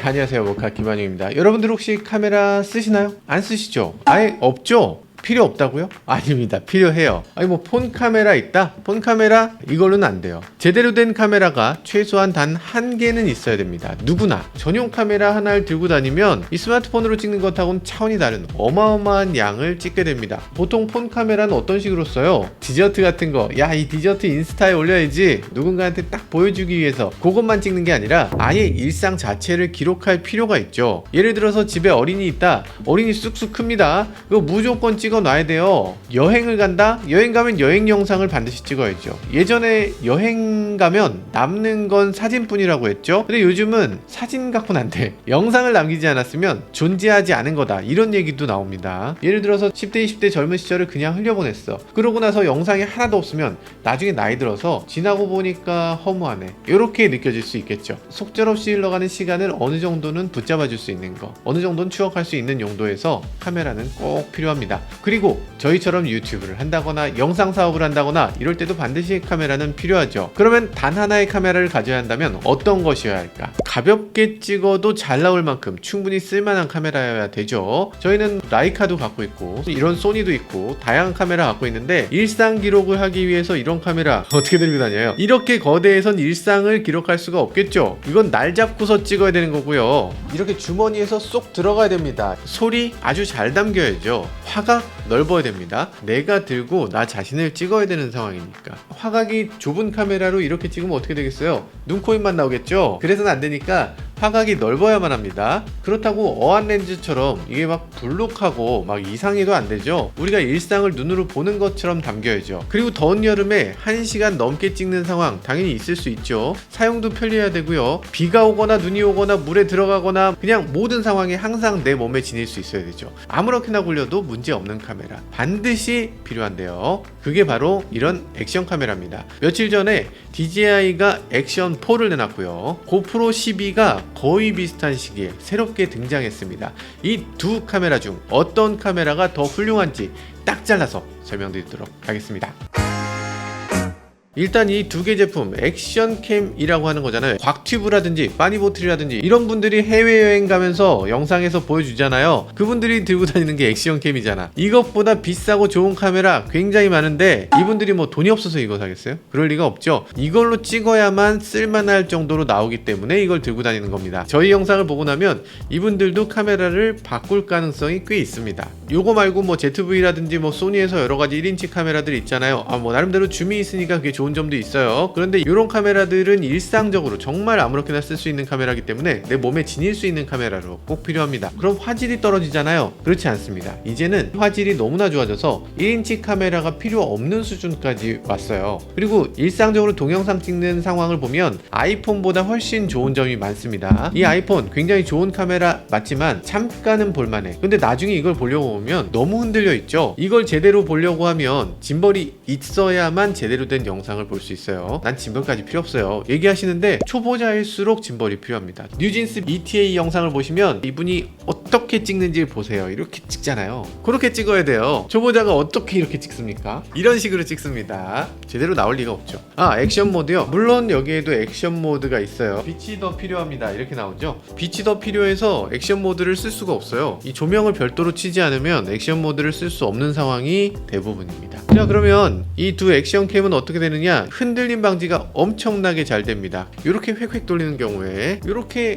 안녕하세요, 모카 김한용입니다. 여러분들 혹시 카메라 쓰시나요? 안 쓰시죠? 아예 없죠? 필요 없다고요? 아닙니다. 필요해요. 아니 뭐 폰 카메라 있다? 폰 카메라 이걸로는 안 돼요. 제대로 된 카메라가 최소한 단 한 개는 있어야 됩니다. 누구나 전용 카메라 하나를 들고 다니면 이 스마트폰으로 찍는 것하고는 차원이 다른 어마어마한 양을 찍게 됩니다. 보통 폰 카메라는 어떤 식으로 써요? 디저트 같은 거, 야 이 디저트 인스타에 올려야지, 누군가한테 딱 보여주기 위해서 그것만 찍는 게 아니라 아예 일상 자체를 기록할 필요가 있죠. 예를 들어서 집에 어린이 있다. 어린이 쑥쑥 큽니다. 이거 무조건 찍어 놔야 돼요. 여행을 간다? 여행 가면 여행 영상을 반드시 찍어야죠. 예전에 여행 가면 남는 건 사진뿐이라고 했죠. 근데 요즘은 사진 갖고는 안 돼. 영상을 남기지 않았으면 존재하지 않은 거다, 이런 얘기도 나옵니다. 예를 들어서 10대 20대 젊은 시절을 그냥 흘려보냈어. 그러고 나서 영상이 하나도 없으면 나중에 나이 들어서 지나고 보니까 허무하네, 이렇게 느껴질 수 있겠죠. 속절없이 흘러가는 시간을 어느 정도는 붙잡아 줄 수 있는 거, 어느 정도는 추억할 수 있는 용도에서 카메라는 꼭 필요합니다. 그리고 저희처럼 유튜브를 한다거나 영상 사업을 한다거나 이럴 때도 반드시 카메라는 필요하죠. 그러면 단 하나의 카메라를 가져야 한다면 어떤 것이어야 할까? 가볍게 찍어도 잘 나올 만큼 충분히 쓸만한 카메라여야 되죠. 저희는 라이카도 갖고 있고 이런 소니도 있고 다양한 카메라 갖고 있는데, 일상 기록을 하기 위해서 이런 카메라 어떻게 들고 다녀요? 이렇게 거대해선 일상을 기록할 수가 없겠죠. 이건 날 잡고서 찍어야 되는 거고요. 이렇게 주머니에서 쏙 들어가야 됩니다. 소리 아주 잘 담겨야죠. 화각 넓어야 됩니다. 내가 들고 나 자신을 찍어야 되는 상황이니까. 화각이 좁은 카메라로 이렇게 찍으면 어떻게 되겠어요? 눈, 코, 입만 나오겠죠? 그래서는 안 되니까 화각이 넓어야만 합니다. 그렇다고 어안 렌즈처럼 이게 막 불룩하고 막 이상해도 안 되죠. 우리가 일상을 눈으로 보는 것처럼 담겨야죠. 그리고 더운 여름에 1시간 넘게 찍는 상황 당연히 있을 수 있죠. 사용도 편리해야 되고요. 비가 오거나 눈이 오거나 물에 들어가거나 그냥 모든 상황에 항상 내 몸에 지닐 수 있어야 되죠. 아무렇게나 굴려도 문제 없는 카메라 반드시 필요한데요. 그게 바로 이런 액션 카메라입니다. 며칠 전에 DJI가 액션 4를 내놨고요. 고프로 12가 거의 비슷한 시기에 새롭게 등장했습니다. 이 두 카메라 중 어떤 카메라가 더 훌륭한지 딱 잘라서 설명드리도록 하겠습니다. 일단 이 두 개 제품, 액션캠이라고 하는 거잖아요. 곽튜브라든지 빠니보틀이라든지 이런 분들이 해외여행 가면서 영상에서 보여주잖아요. 그분들이 들고 다니는 게 액션캠이잖아. 이것보다 비싸고 좋은 카메라 굉장히 많은데 이분들이 뭐 돈이 없어서 이거 사겠어요? 그럴 리가 없죠. 이걸로 찍어야만 쓸만할 정도로 나오기 때문에 이걸 들고 다니는 겁니다. 저희 영상을 보고 나면 이분들도 카메라를 바꿀 가능성이 꽤 있습니다. 요거 말고 뭐 ZV라든지 뭐 소니에서 여러가지 1인치 카메라들 있잖아요. 뭐 나름대로 줌이 있으니까 그게 좋은 점도 있어요. 그런데 이런 카메라들은 일상적으로 정말 아무렇게나 쓸 수 있는 카메라이기 때문에 내 몸에 지닐 수 있는 카메라로 꼭 필요합니다. 그럼 화질이 떨어지잖아요. 그렇지 않습니다. 이제는 화질이 너무나 좋아져서 1인치 카메라가 필요 없는 수준까지 왔어요. 그리고 일상적으로 동영상 찍는 상황을 보면 아이폰보다 훨씬 좋은 점이 많습니다. 이 아이폰 굉장히 좋은 카메라 맞지만 잠깐은 볼만해. 근데 나중에 이걸 보려고 보면 너무 흔들려 있죠. 이걸 제대로 보려고 하면 짐벌이 있어야만 제대로 된 영상을 볼 수 있어요. 난 짐벌까지 필요 없어요 얘기하시는데 초보자일수록 짐벌이 필요합니다. 뉴진스 ETA 영상을 보시면 이분이 어떻게 찍는지 보세요. 이렇게 찍잖아요. 그렇게 찍어야 돼요. 초보자가 어떻게 이렇게 찍습니까? 이런 식으로 찍습니다. 제대로 나올 리가 없죠. 액션 모드요. 물론 여기에도 액션 모드가 있어요. 빛이 더 필요합니다, 이렇게 나오죠. 빛이 더 필요해서 액션 모드를 쓸 수가 없어요. 이 조명을 별도로 치지 않으면 액션 모드를 쓸 수 없는 상황이 대부분입니다. 자, 그러면 이 두 액션캠은 어떻게 되느냐? 흔들림 방지가 엄청나게 잘 됩니다. 이렇게 획획 돌리는 경우에 이렇게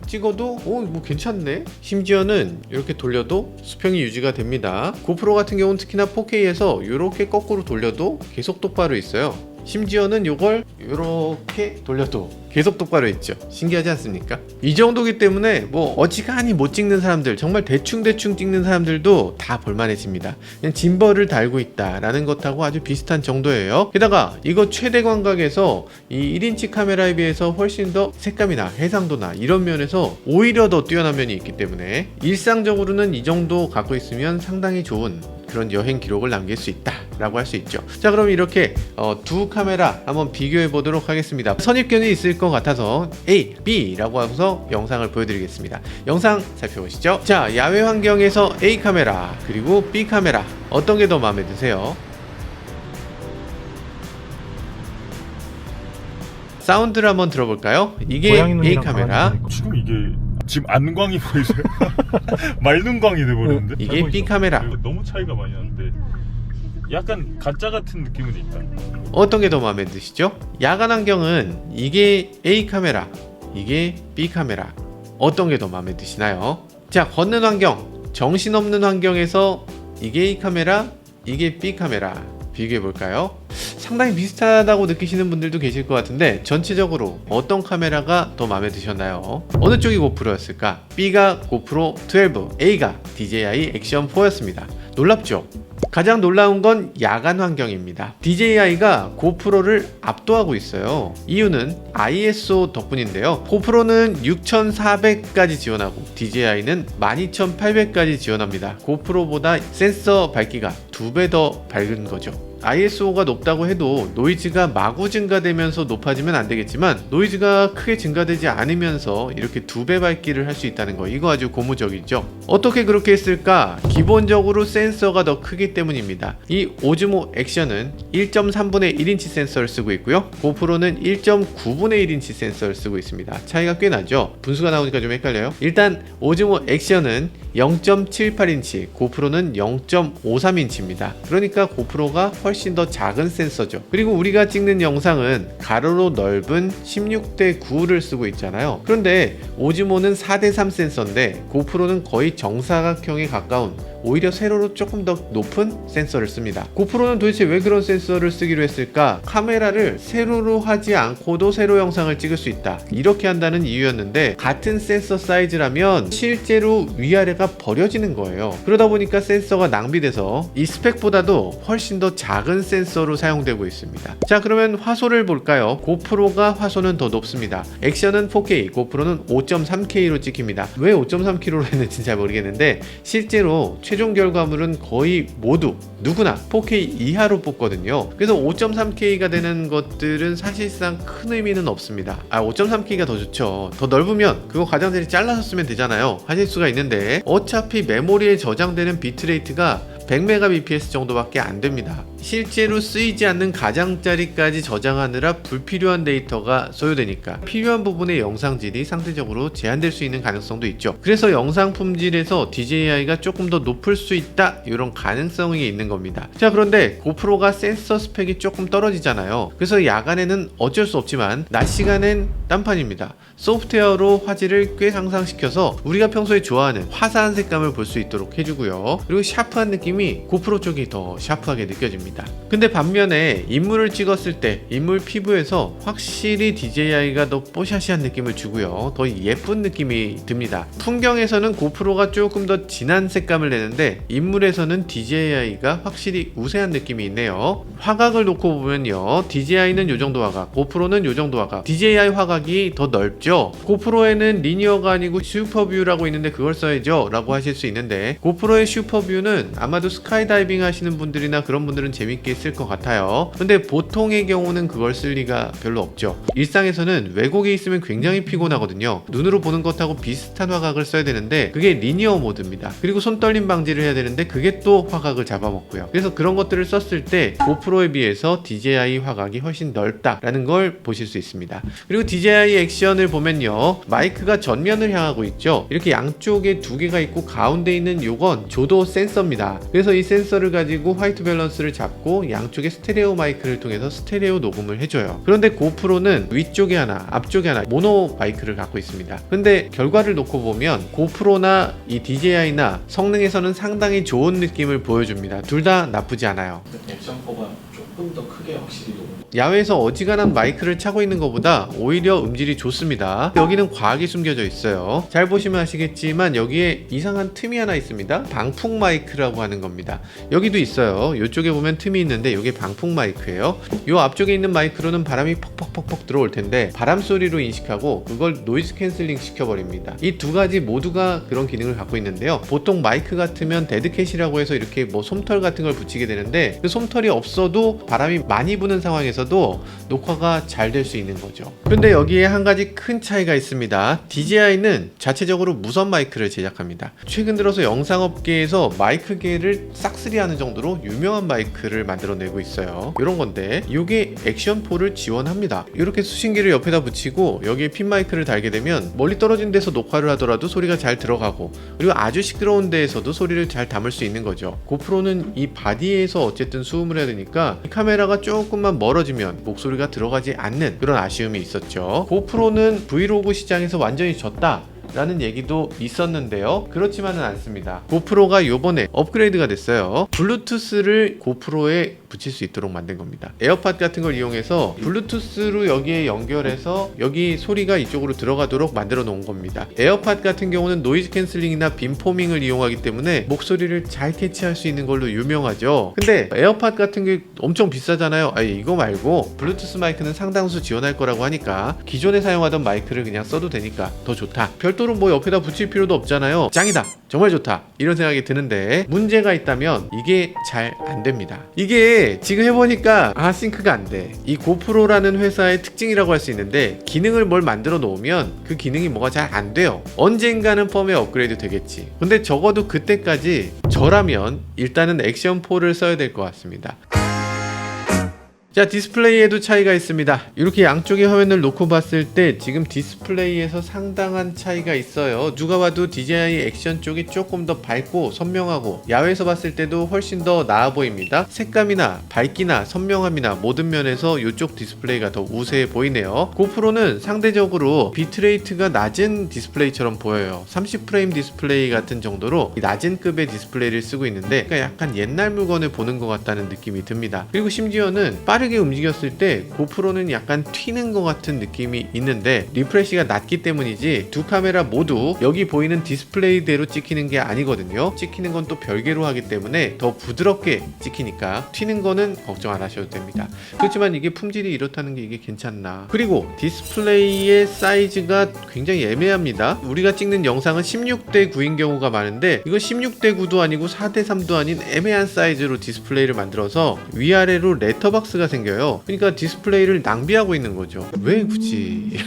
찍어도 뭐 괜찮네. 심지어는 이렇게 돌려도 수평이 유지가 됩니다. 고프로 같은 경우는 특히나 4K에서 이렇게 거꾸로 돌려도 계속 똑바로 있어요. 심지어는 이걸 이렇게 돌려도 계속 똑바로 있죠. 신기하지 않습니까? 이 정도기 때문에 뭐 어지간히 못 찍는 사람들, 정말 대충 찍는 사람들도 다 볼만해집니다. 그냥 짐벌을 달고 있다라는 것하고 아주 비슷한 정도예요. 게다가 이거 최대 광각에서 이 1인치 카메라에 비해서 훨씬 더 색감이나 해상도나 이런 면에서 오히려 더 뛰어난 면이 있기 때문에 일상적으로는 이 정도 갖고 있으면 상당히 좋은 그런 여행 기록을 남길 수 있다 라고 할 수 있죠. 자, 그럼 이렇게 두 카메라 한번 비교해 보도록 하겠습니다. 선입견이 있을 것 같아서 A, B 라고 하고서 영상을 보여드리겠습니다. 영상 살펴보시죠. 자, 야외 환경에서 A 카메라 그리고 B 카메라 어떤 게 더 마음에 드세요? 사운드를 한번 들어볼까요? 이게 A 카메라. 지금 이게 지금 안광이 보이세요? 말눈광이 돼버렸는데? 이게 B 카메라. 너무 차이가 많이 나는데 약간 가짜 같은 느낌은 있다. 어떤 게 더 마음에 드시죠? 야간 환경은 이게 A 카메라, 이게 B 카메라. 어떤 게 더 마음에 드시나요? 자, 걷는 환경, 정신없는 환경에서 이게 A 카메라, 이게 B 카메라 비교해 볼까요? 상당히 비슷하다고 느끼시는 분들도 계실 것 같은데 전체적으로 어떤 카메라가 더 마음에 드셨나요? 어느 쪽이 고프로였을까? B가 고프로 12, A가 DJI 액션 4였습니다. 놀랍죠? 가장 놀라운 건 야간 환경입니다. DJI가 고프로를 압도하고 있어요. 이유는 ISO 덕분인데요. 고프로는 6400까지 지원하고 DJI는 12800까지 지원합니다. 고프로보다 센서 밝기가 2배 더 밝은 거죠. ISO가 높다고 해도 노이즈가 마구 증가되면서 높아지면 안 되겠지만 노이즈가 크게 증가되지 않으면서 이렇게 2배 밝기를 할 수 있다는 거, 이거 아주 고무적이죠. 어떻게 그렇게 했을까? 기본적으로 센서가 더 크기 때문입니다. 이 오즈모 액션은 1.3분의 1인치 센서를 쓰고 있고요. 고프로는 1.9분의 1인치 센서를 쓰고 있습니다. 차이가 꽤 나죠? 분수가 나오니까 좀 헷갈려요. 일단 오즈모 액션은 0.78인치, 고프로는 0.53인치입니다. 그러니까 고프로가 훨씬 더 작은 센서죠. 그리고 우리가 찍는 영상은 가로로 넓은 16:9를 쓰고 있잖아요. 그런데 오즈모는 4:3 센서인데 고프로는 거의 정사각형에 가까운, 오히려 세로로 조금 더 높은 센서를 씁니다. 고프로는 도대체 왜 그런 센서를 쓰기로 했을까? 카메라를 세로로 하지 않고도 세로 영상을 찍을 수 있다, 이렇게 한다는 이유였는데 같은 센서 사이즈라면 실제로 위아래가 버려지는 거예요. 그러다 보니까 센서가 낭비돼서 이 스펙보다도 훨씬 더 작은 센서로 사용되고 있습니다. 자, 그러면 화소를 볼까요? 고프로가 화소는 더 높습니다. 액션은 4K, 고프로는 5.3K로 찍힙니다. 왜 5.3K로 했는지 잘 모르겠는데 실제로 최종 결과물은 거의 모두 누구나 4K 이하로 뽑거든요. 그래서 5.3K가 되는 것들은 사실상 큰 의미는 없습니다. 5.3K가 더 좋죠. 더 넓으면 그거 가장자리 잘라서 쓰면 되잖아요, 하실 수가 있는데 어차피 메모리에 저장되는 비트레이트가 100mbps 정도밖에 안 됩니다. 실제로 쓰이지 않는 가장자리까지 저장하느라 불필요한 데이터가 소요되니까 필요한 부분의 영상질이 상대적으로 제한될 수 있는 가능성도 있죠. 그래서 영상 품질에서 DJI가 조금 더 높을 수 있다, 이런 가능성이 있는 겁니다. 자, 그런데 고프로가 센서 스펙이 조금 떨어지잖아요. 그래서 야간에는 어쩔 수 없지만 낮 시간엔 딴판입니다. 소프트웨어로 화질을 꽤 상승시켜서 우리가 평소에 좋아하는 화사한 색감을 볼 수 있도록 해주고요. 그리고 샤프한 느낌이 고프로 쪽이 더 샤프하게 느껴집니다. 근데 반면에 인물을 찍었을 때 인물 피부에서 확실히 DJI가 더 뽀샤시한 느낌을 주고요, 더 예쁜 느낌이 듭니다. 풍경에서는 고프로가 조금 더 진한 색감을 내는데 인물에서는 DJI가 확실히 우세한 느낌이 있네요. 화각을 놓고 보면요, DJI는 요정도 화각, 고프로는 요정도 화각, DJI 화각이 더 넓죠. 고프로에는 리니어가 아니고 슈퍼뷰라고 있는데 그걸 써야죠 라고 하실 수 있는데, 고프로의 슈퍼뷰는 아마도 스카이다이빙 하시는 분들이나 그런 분들은 재밌게 쓸 것 같아요. 근데 보통의 경우는 그걸 쓸 리가 별로 없죠. 일상에서는 왜곡이 있으면 굉장히 피곤하거든요. 눈으로 보는 것하고 비슷한 화각을 써야 되는데 그게 리니어 모드입니다. 그리고 손떨림 방지를 해야 되는데 그게 또 화각을 잡아먹고요. 그래서 그런 것들을 썼을 때 고프로에 비해서 DJI 화각이 훨씬 넓다라는 걸 보실 수 있습니다. 그리고 DJI 액션을 보면요, 마이크가 전면을 향하고 있죠. 이렇게 양쪽에 두 개가 있고 가운데 있는 요건 조도 센서입니다. 그래서 이 센서를 가지고 화이트 밸런스를 잡고 양쪽에 스테레오 마이크를 통해서 스테레오 녹음을 해줘요. 그런데 고프로는 위쪽에 하나, 앞쪽에 하나 모노 마이크를 갖고 있습니다. 근데 결과를 놓고 보면 고프로나 이 DJI나 성능에서는 상당히 좋은 느낌을 보여줍니다. 둘 다 나쁘지 않아요. 액션4가 조금 더 크게 확실히 녹음. 야외에서 어지간한 마이크를 차고 있는 것보다 오히려 음질이 좋습니다. 여기는 과학이 숨겨져 있어요. 잘 보시면 아시겠지만 여기에 이상한 틈이 하나 있습니다. 방풍 마이크라고 하는 겁니다. 여기도 있어요. 이쪽에 보면 틈이 있는데 이게 방풍 마이크예요. 이 앞쪽에 있는 마이크로는 바람이 퍽퍽퍽퍽 들어올 텐데 바람 소리로 인식하고 그걸 노이즈 캔슬링 시켜버립니다. 이 두 가지 모두가 그런 기능을 갖고 있는데요. 보통 마이크 같으면 데드캣이라고 해서 이렇게 뭐 솜털 같은 걸 붙이게 되는데 그 솜털이 없어도 바람이 많이 부는 상황에서 있어도 녹화가 잘 될 수 있는 거죠. 근데 여기에 한 가지 큰 차이가 있습니다. DJI는 자체적으로 무선 마이크를 제작합니다. 최근 들어서 영상업계에서 마이크계를 싹쓸이하는 정도로 유명한 마이크를 만들어내고 있어요. 이런 건데 이게 액션4를 지원합니다. 이렇게 수신기를 옆에다 붙이고 여기에 핀 마이크를 달게 되면 멀리 떨어진 데서 녹화를 하더라도 소리가 잘 들어가고, 그리고 아주 시끄러운 데에서도 소리를 잘 담을 수 있는 거죠. 고프로는 이 바디에서 어쨌든 수음을 해야 되니까 이 카메라가 조금만 멀어지면 목소리가 들어가지 않는 그런 아쉬움이 있었죠. 고프로는 브이로그 시장에서 완전히 졌다 라는 얘기도 있었는데요. 그렇지만은 않습니다. 고프로가 요번에 업그레이드가 됐어요. 블루투스를 고프로에 붙일 수 있도록 만든 겁니다. 에어팟 같은 걸 이용해서 블루투스로 여기에 연결해서 여기 소리가 이쪽으로 들어가도록 만들어 놓은 겁니다. 에어팟 같은 경우는 노이즈 캔슬링이나 빔포밍을 이용하기 때문에 목소리를 잘 캐치할 수 있는 걸로 유명하죠. 근데 에어팟 같은 게 엄청 비싸잖아요. 아니, 이거 말고 블루투스 마이크는 상당수 지원할 거라고 하니까 기존에 사용하던 마이크를 그냥 써도 되니까 더 좋다. 별도로 뭐 옆에다 붙일 필요도 없잖아요. 짱이다, 정말 좋다, 이런 생각이 드는데 문제가 있다면 이게 잘 안 됩니다. 이게 지금 해보니까 싱크가 안 돼. 이 고프로라는 회사의 특징이라고 할 수 있는데 기능을 뭘 만들어 놓으면 그 기능이 뭐가 잘 안 돼요. 언젠가는 펌웨어 업그레이드 되겠지. 근데 적어도 그때까지 저라면 일단은 액션4를 써야 될 것 같습니다. 자, 디스플레이에도 차이가 있습니다. 이렇게 양쪽의 화면을 놓고 봤을 때 지금 디스플레이에서 상당한 차이가 있어요. 누가 봐도 DJI 액션 쪽이 조금 더 밝고 선명하고 야외에서 봤을 때도 훨씬 더 나아 보입니다. 색감이나 밝기나 선명함이나 모든 면에서 이쪽 디스플레이가 더 우세해 보이네요. 고프로는 상대적으로 비트레이트가 낮은 디스플레이처럼 보여요. 30프레임 디스플레이 같은 정도로 낮은 급의 디스플레이를 쓰고 있는데 그러니까 약간 옛날 물건을 보는 것 같다는 느낌이 듭니다. 그리고 심지어는 빠르게 움직였을 때 고프로는 약간 튀는 것 같은 느낌이 있는데 리프레시가 낮기 때문이지 두 카메라 모두 여기 보이는 디스플레이대로 찍히는 게 아니거든요. 찍히는 건 또 별개로 하기 때문에 더 부드럽게 찍히니까 튀는 거는 걱정 안 하셔도 됩니다. 그렇지만 이게 품질이 이렇다는 게 이게 괜찮나. 그리고 디스플레이의 사이즈가 굉장히 애매합니다. 우리가 찍는 영상은 16대 9인 경우가 많은데 이거 16대 9도 아니고 4대 3도 아닌 애매한 사이즈로 디스플레이를 만들어서 위아래로 레터박스가 생겨요. 그러니까 디스플레이를 낭비하고 있는 거죠. 왜 굳이?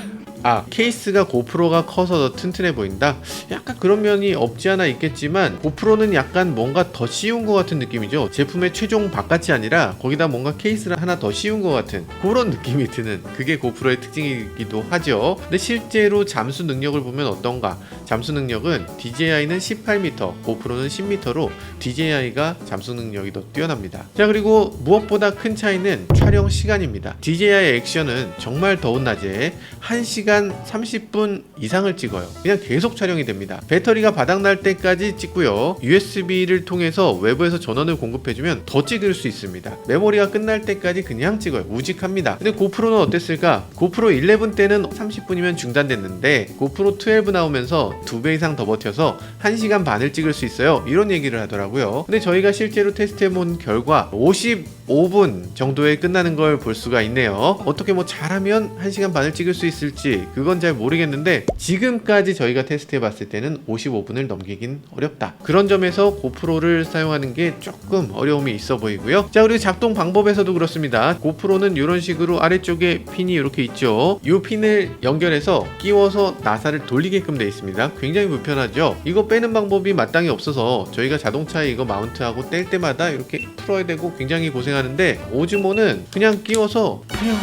케이스가 고프로가 커서 더 튼튼해 보인다? 약간 그런 면이 없지 않아 있겠지만 고프로는 약간 뭔가 더 씌운 것 같은 느낌이죠. 제품의 최종 바깥이 아니라 거기다 뭔가 케이스를 하나 더 씌운 것 같은 그런 느낌이 드는, 그게 고프로의 특징이기도 하죠. 근데 실제로 잠수 능력을 보면 어떤가? 잠수 능력은 DJI는 18m, 고프로는 10m로 DJI가 잠수 능력이 더 뛰어납니다. 자, 그리고 무엇보다 큰 차이는 촬영 시간입니다. DJI 액션은 정말 더운 낮에 1시간 30분 이상을 찍어요. 그냥 계속 촬영이 됩니다. 배터리가 바닥날 때까지 찍고요. USB를 통해서 외부에서 전원을 공급해주면 더 찍을 수 있습니다. 메모리가 끝날 때까지 그냥 찍어요. 우직합니다. 근데 고프로는 어땠을까? 고프로 11 때는 30분이면 중단됐는데 고프로 12 나오면서 2배 이상 더 버텨서 1시간 반을 찍을 수 있어요. 이런 얘기를 하더라고요. 근데 저희가 실제로 테스트해본 결과 55분 정도에 끝나는 걸 볼 수가 있네요. 어떻게 뭐 잘하면 1시간 반을 찍을 수 있을지 그건 잘 모르겠는데 지금까지 저희가 테스트해봤을 때는 55분을 넘기긴 어렵다. 그런 점에서 고프로를 사용하는 게 조금 어려움이 있어 보이고요. 자, 그리고 작동 방법에서도 그렇습니다. 고프로는 이런 식으로 아래쪽에 핀이 이렇게 있죠. 이 핀을 연결해서 끼워서 나사를 돌리게끔 되어 있습니다. 굉장히 불편하죠. 이거 빼는 방법이 마땅히 없어서 저희가 자동차에 이거 마운트하고 뗄 때마다 이렇게 풀어야 되고 굉장히 고생하는데 오즈모는 그냥 끼워서 그냥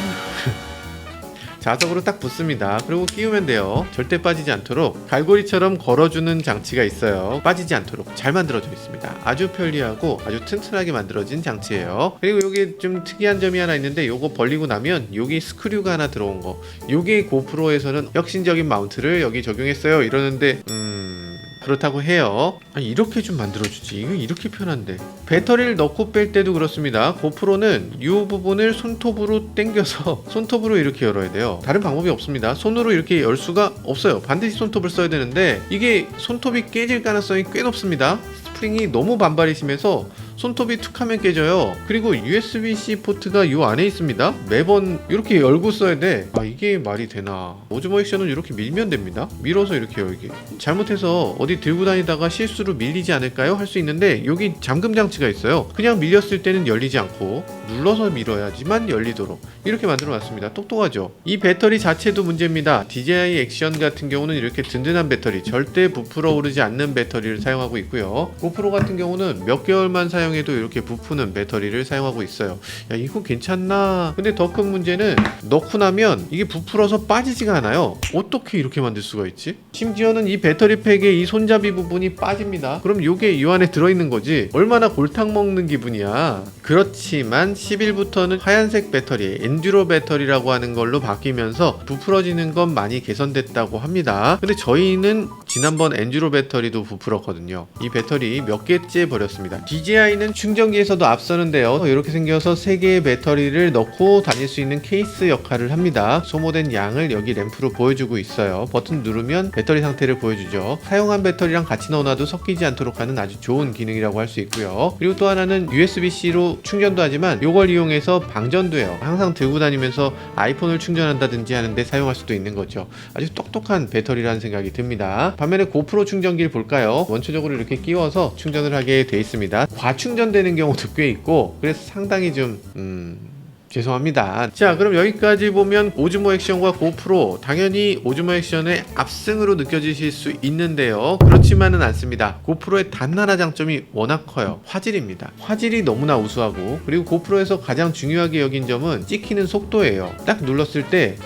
자석으로 딱 붙습니다. 그리고 끼우면 돼요. 절대 빠지지 않도록 갈고리처럼 걸어주는 장치가 있어요. 빠지지 않도록 잘 만들어져 있습니다. 아주 편리하고 아주 튼튼하게 만들어진 장치예요. 그리고 여기 좀 특이한 점이 하나 있는데 요거 벌리고 나면 여기 스크류가 하나 들어온 거, 요게 고프로에서는 혁신적인 마운트를 여기 적용했어요 이러는데 그렇다고 해요. 아니, 이렇게 좀 만들어주지. 이거 이렇게 편한데. 배터리를 넣고 뺄 때도 그렇습니다. 고프로는 이 부분을 손톱으로 당겨서 손톱으로 이렇게 열어야 돼요. 다른 방법이 없습니다. 손으로 이렇게 열 수가 없어요. 반드시 손톱을 써야 되는데 이게 손톱이 깨질 가능성이 꽤 높습니다. 스프링이 너무 반발이 심해서 손톱이 툭 하면 깨져요. 그리고 USB-C 포트가 요 안에 있습니다. 매번 이렇게 열고 써야 돼. 아, 이게 말이 되나. 오즈모 액션은 이렇게 밀면 됩니다. 밀어서 이렇게 열기. 잘못해서 어디 들고 다니다가 실수로 밀리지 않을까요? 할 수 있는데 여기 잠금 장치가 있어요. 그냥 밀렸을 때는 열리지 않고 눌러서 밀어야지만 열리도록 이렇게 만들어 놨습니다. 똑똑하죠? 이 배터리 자체도 문제입니다. DJI 액션 같은 경우는 이렇게 든든한 배터리, 절대 부풀어 오르지 않는 배터리를 사용하고 있고요. 고프로 같은 경우는 몇 개월만 사용해도 이렇게 부푸는 배터리를 사용하고 있어요. 야, 이거 괜찮나? 근데 더 큰 문제는 넣고 나면 이게 부풀어서 빠지지가 않아요. 어떻게 이렇게 만들 수가 있지? 심지어는 이 배터리 팩의 이 손잡이 부분이 빠집니다. 그럼 이게 이 안에 들어있는 거지 얼마나 골탕 먹는 기분이야. 그렇지만 10일부터는 하얀색 배터리, 엔듀로 배터리라고 하는 걸로 바뀌면서 부풀어지는 건 많이 개선됐다고 합니다. 근데 저희는 지난번 엔듀로 배터리도 부풀었거든요. 이 배터리 몇 개째 버렸습니다. DJI는 충전기에서도 앞서는데요. 이렇게 생겨서 3개의 배터리를 넣고 다닐 수 있는 케이스 역할을 합니다. 소모된 양을 여기 램프로 보여주고 있어요. 버튼 누르면 배터리 상태를 보여주죠. 사용한 배터리랑 같이 넣어놔도 섞이지 않도록 하는 아주 좋은 기능이라고 할 수 있고요. 그리고 또 하나는 USB-C로 충전도 하지만 이걸 이용해서 방전도 해요. 항상 들고 다니면서 아이폰을 충전한다든지 하는데 사용할 수도 있는 거죠. 아주 똑똑한 배터리라는 생각이 듭니다. 반면에 고프로 충전기를 볼까요? 원초적으로 이렇게 끼워서 충전을 하게 돼 있습니다. 과충전되는 경우도 꽤 있고 그래서 상당히 좀 죄송합니다. 자, 그럼 여기까지 보면 오즈모 액션과 고프로, 당연히 오즈모 액션의 압승으로 느껴지실 수 있는데요. 그렇지만은 않습니다. 고프로의 단 하나 장점이 워낙 커요. 화질입니다. 화질이 너무나 우수하고, 그리고 고프로에서 가장 중요하게 여긴 점은 찍히는 속도예요. 딱 눌렀을 때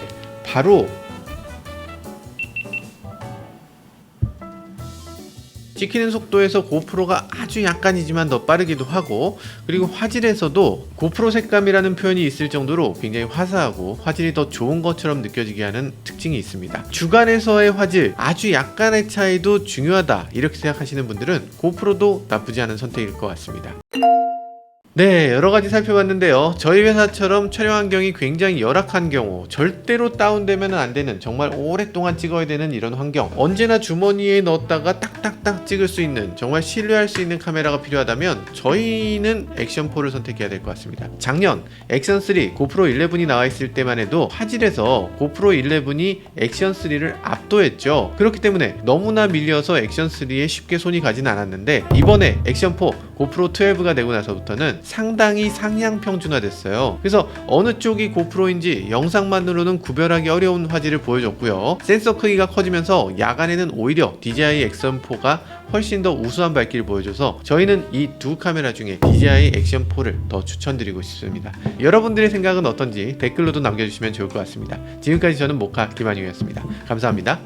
바로 찍히는 속도에서 고프로가 아주 약간이지만 더 빠르기도 하고, 그리고 화질에서도 고프로 색감이라는 표현이 있을 정도로 굉장히 화사하고 화질이 더 좋은 것처럼 느껴지게 하는 특징이 있습니다. 주간에서의 화질, 아주 약간의 차이도 중요하다 이렇게 생각하시는 분들은 고프로도 나쁘지 않은 선택일 것 같습니다. 네, 여러가지 살펴봤는데요. 저희 회사처럼 촬영 환경이 굉장히 열악한 경우, 절대로 다운되면 안 되는, 정말 오랫동안 찍어야 되는 이런 환경, 언제나 주머니에 넣었다가 딱딱딱 찍을 수 있는, 정말 신뢰할 수 있는 카메라가 필요하다면 저희는 액션4를 선택해야 될 것 같습니다. 작년 액션3 고프로 11이 나와 있을 때만 해도 화질에서 고프로 11이 액션3를 압도했죠. 그렇기 때문에 너무나 밀려서 액션3에 쉽게 손이 가진 않았는데, 이번에 액션4 고프로 12가 되고 나서부터는 상당히 상향 평준화됐어요. 그래서 어느 쪽이 고프로인지 영상만으로는 구별하기 어려운 화질을 보여줬고요. 센서 크기가 커지면서 야간에는 오히려 DJI 액션4가 훨씬 더 우수한 밝기를 보여줘서 저희는 이 두 카메라 중에 DJI 액션4를 더 추천드리고 싶습니다. 여러분들의 생각은 어떤지 댓글로도 남겨주시면 좋을 것 같습니다. 지금까지 저는 모카 김한용이었습니다. 감사합니다.